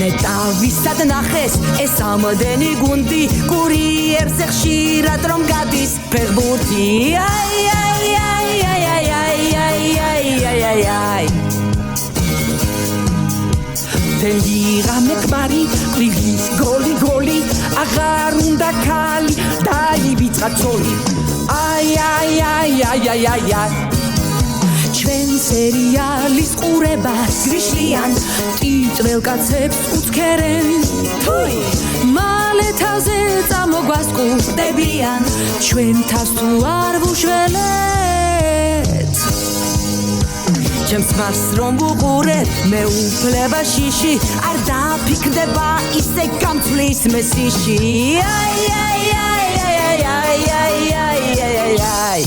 ნეტავისად ნახეს ეს ამდენი გუნდი კურიერზე ხშირად რომ გადის ფეხბურთი აი აი აი აი აი აი აი აი აი დენდირა მეკბარი ყვირის გოლი აღარ უნდა ქალი დაივიწყა ცოლი აი აი აი აი აი აი აი ჩვენ სერიალის ყურებას გრიშლიან ტიტრელ კაცებს უცქერენ თუი მალე თავზე წამოგვასკუტებიან ჩვენ თავს თუ არ ვუშველეთ ჩემს ხმას რომ ვუყურებ მე უფლება შიში არ დაფიქრდება ისე გამწვლის მესიში აი აი აი აი აი აი აი აი აი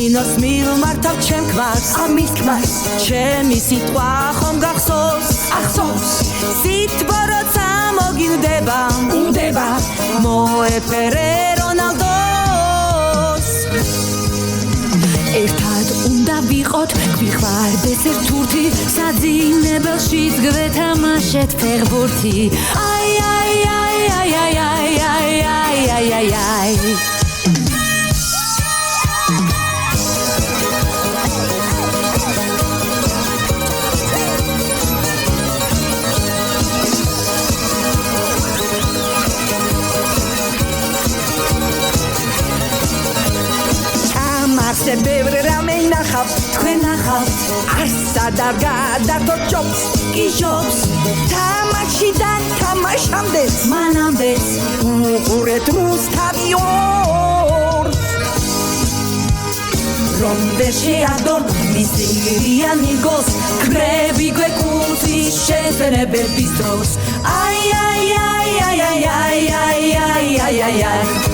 მინოს მივმართავ ჩემ ქმარს ამის ქმარს ჩემი სიტყვა ხომ გახსოვს ახსოვს სიტყვა როცა მოგივდება უნდა მოეფერე რონალდოს ერთად უნდა ვიყოთ გვიხარდეს ერთურთი საძინებელშიც გვეთამაშეთ ფეხბურთი აი აი აი აი აი აი აი აი აი აი ასე ბევრი რამე ინახავ თქვენ ახავთ ასა და გადართო ჯობს კი ჯობს თამაშიდან თამაშამდეც მანამდეც უყურეთ რუსთავიორ რომ ვერ შეადონ მისირიანი გოს ქმრები გვეკუთვნის შეფერებების დროს აი აი აი აი აი აი აი აი აი